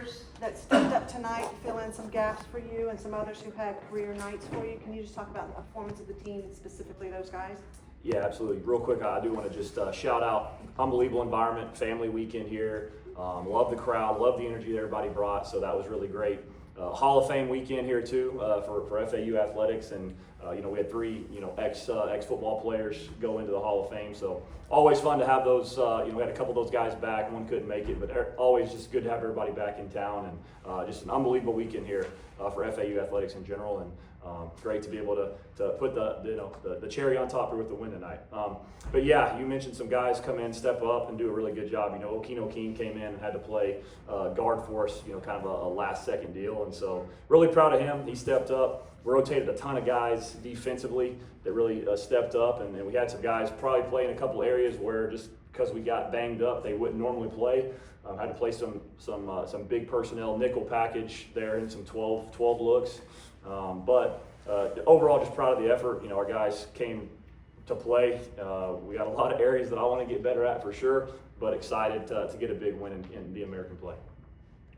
players that stepped up tonight to fill in some gaps for you and some others who had career nights for you. Can you just talk about the performance of the team and specifically those guys? Yeah, absolutely. Real quick, I do want to just shout out unbelievable environment, family weekend here. Love the crowd, love the energy that everybody brought, so that was really great. Hall of Fame weekend here too for FAU athletics, and we had three ex football players go into the Hall of Fame. So always fun to have those. We had a couple of those guys back. One couldn't make it, but always just good to have everybody back in town, and just an unbelievable weekend here for FAU athletics in general. And great to be able to put the cherry on top here with the win tonight. But yeah, you mentioned some guys come in, step up, and do a really good job. Okeen came in and had to play guard for us, kind of a last second deal. And so really proud of him. He stepped up. We rotated a ton of guys defensively that really stepped up. And we had some guys probably play in a couple areas where just because we got banged up, they wouldn't normally play. Had to play some big personnel nickel package there and some 12 looks. But overall, just proud of the effort. Our guys came to play. We got a lot of areas that I want to get better at for sure, but excited to get a big win in the American play.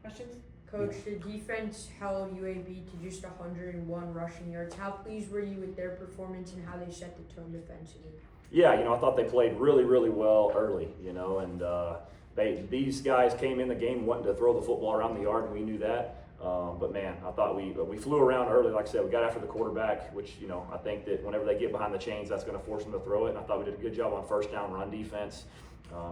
Questions? Coach, the defense held UAB to just 101 rushing yards. How pleased were you with their performance and how they set the tone defensively? Yeah, I thought they played really, really well early, and these guys came in the game wanting to throw the football around the yard, and we knew that. But man, I thought we flew around early. Like I said, we got after the quarterback, which I think that whenever they get behind the chains, that's going to force them to throw it. And I thought we did a good job on first down run defense.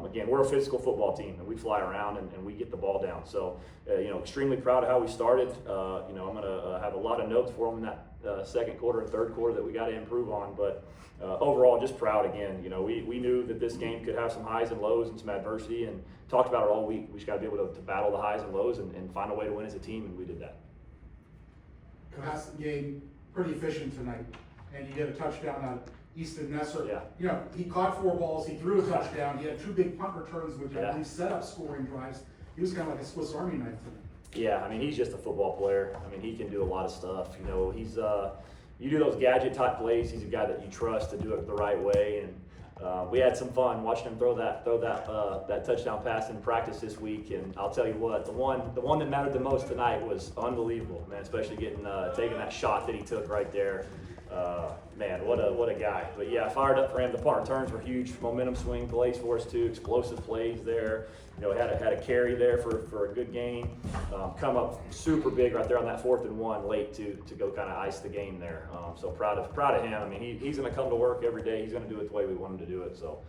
Again, we're a physical football team, and we fly around and we get the ball down. So, extremely proud of how we started. I'm going to have a lot of notes for them in that second quarter and third quarter that we got to improve on. But overall, just proud again. We knew that this game could have some highs and lows and some adversity, and talked about it all week. We just got to be able to battle the highs and lows and find a way to win as a team, and we did that. Passing game pretty efficient tonight, and you get a touchdown on Easton Nesser. Yeah. He caught 4 balls, he threw a touchdown, he had 2 big punt returns, which I Yeah. believe set up scoring drives. He was kind of like a Swiss Army knife tonight. Yeah, he's just a football player. He can do a lot of stuff. He's you do those gadget type plays. He's a guy that you trust to do it the right way, and we had some fun watching him throw that touchdown pass in practice this week. And I'll tell you what, the one that mattered the most tonight was unbelievable, man. Especially taking that shot that he took right there. Man, what a guy. But yeah, fired up for him. The punt returns were huge, momentum swing plays for us too, explosive plays there. Had a carry there for a good gain. Come up super big right there on that 4th and 1 late to go kind of ice the game there. So proud of him. He's going to come to work every day. He's going to do it the way we want him to do it. So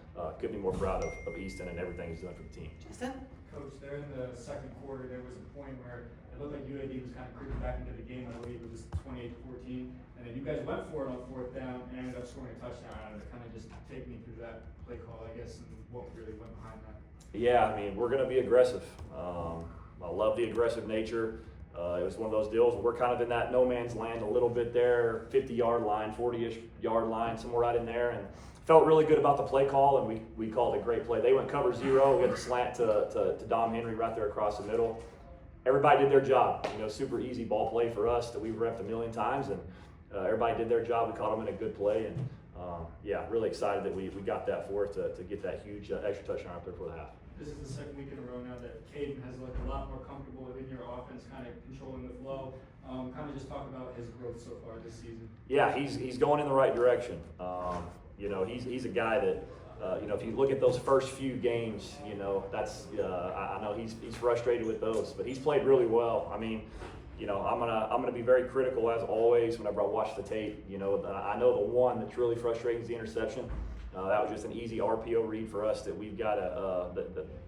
couldn't be more proud of Easton and everything he's done for the team. Justin? Coach, there in the second quarter, there was a point where it looked like UAB was kind of creeping back into the game. I believe it was 28-14. And then you guys went for it on 4th down and ended up scoring a touchdown out of it. Kind of just take me through that play call, I guess, and what really went behind that. Yeah, we're going to be aggressive. I love the aggressive nature. It was one of those deals where we're kind of in that no man's land a little bit there, 50-yard line, 40-ish yard line, somewhere right in there, and felt really good about the play call, and we called a great play. They went cover 0. We had the slant to Dom Henry right there across the middle. Everybody did their job. Super easy ball play for us that we've repped a million times, and everybody did their job. We caught them in a good play, and really excited that we got that for us to get that huge extra touchdown out there for the half. This is the second week in a row now that Caden has looked a lot more comfortable within your offense, kind of controlling the flow. Kind of just talk about his growth so far this season. Yeah, he's going in the right direction. He's a guy that, if you look at those first few games, that's I know he's frustrated with those, but he's played really well. I'm gonna be very critical as always whenever I watch the tape. I know the one that's really frustrating is the interception. That was just an easy RPO read for us that we've got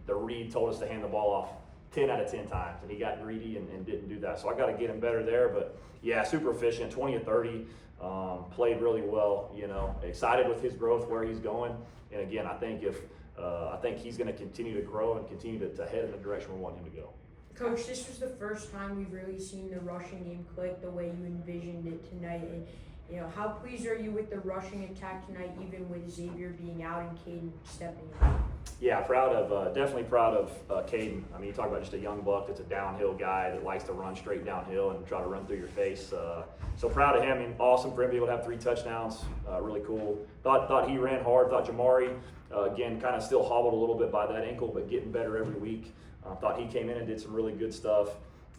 the read told us to hand the ball off 10 out of 10 times, and he got greedy and didn't do that. So I got to get him better there. But yeah, super efficient, 20 of 30, played really well. Excited with his growth, where he's going. And again, I think he's going to continue to grow and continue to head in the direction we want him to go. Coach, this was the first time we've really seen the rushing game click the way you envisioned it tonight. And how pleased are you with the rushing attack tonight, even with Xavier being out and Caden stepping in? Yeah, definitely proud of Caden. You talk about just a young buck that's a downhill guy that likes to run straight downhill and try to run through your face. So proud of him. Awesome for him to be able to have 3 touchdowns. Really cool. Thought he ran hard. Thought Jamari, again, kind of still hobbled a little bit by that ankle, but getting better every week. Thought he came in and did some really good stuff.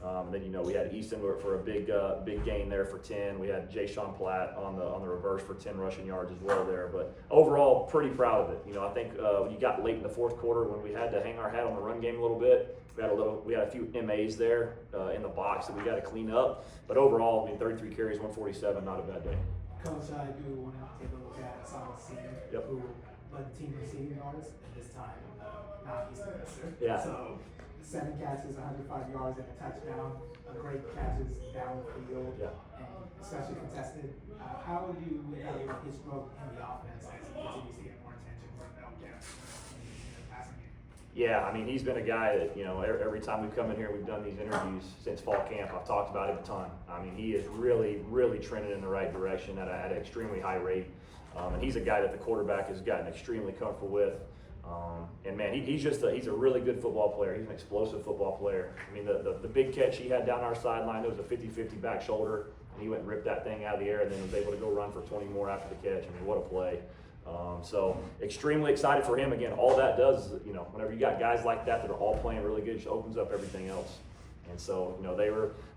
And then, you know, we had Easton for a big gain there for 10. We had Jay Sean Platt on the reverse for 10 rushing yards as well there. But overall, pretty proud of it. You know, I think when you got late in the fourth quarter when we had to hang our hat on the run game a little bit, we had a few MAs there in the box that we got to clean up. But overall, I mean, 33 carries, 147, not a bad day. Coach, I do want to take a look at Solid Senior, Yep. who led the team receiving yards at this time, not Eastern Mister. Yeah. So 7 catches, 105 yards, and a touchdown. Great catches downfield, Yeah. and especially contested. How do you evaluate his growth in the offense as he continues to get more attention from Belgium in the passing game? Yeah, I mean, he's been a guy that, you know, every time we've come in here, we've done these interviews since fall camp. I've talked about him a ton. I mean, he is really, really trending in the right direction at an extremely high rate. And he's a guy that the quarterback has gotten extremely comfortable with. And man, he's a really good football player. He's an explosive football player. I mean, the big catch he had down our sideline, there was a 50-50 back shoulder, and he went and ripped that thing out of the air and then was able to go run for 20 more after the catch. I mean, what a play. So extremely excited for him. Again, all that does is, you know, whenever you got guys like that are all playing really good, it just opens up everything else. And so, you know,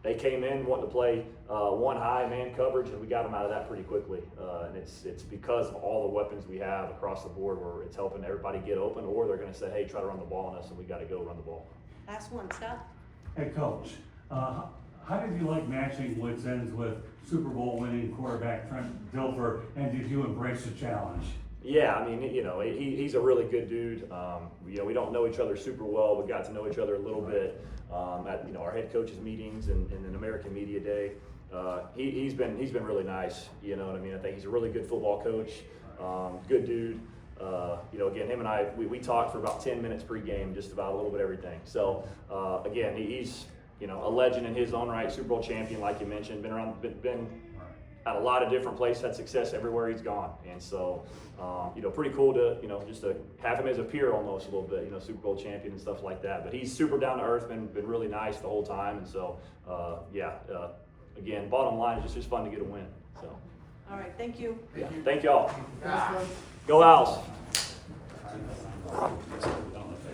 they came in wanting to play one high man coverage, and we got them out of that pretty quickly. And it's because of all the weapons we have across the board where it's helping everybody get open, or they're going to say, hey, try to run the ball on us, and we got to go run the ball. Last one, Scott. Hey, Coach, how did you like matching Woods ends with Super Bowl winning quarterback Trent Dilfer, and did you embrace the challenge? Yeah, I mean, you know, he's a really good dude. You know, we don't know each other super well. We got to know each other a little bit at, you know, our head coaches meetings and an American Media Day. He's been really nice. You know what I mean? I think he's a really good football coach. Good dude. You know, again, him and I, we talked for about 10 minutes pregame, just about a little bit everything. So again, he's, you know, a legend in his own right, Super Bowl champion, like you mentioned, been at a lot of different places, had success everywhere he's gone. And so, you know, pretty cool to, you know, just to have him as a peer almost a little bit, you know, Super Bowl champion and stuff like that. But he's super down to earth, been really nice the whole time. And so, again, bottom line is just fun to get a win. So, All right, thank you. Thank y'all. Thanks, Coach. Go Owls.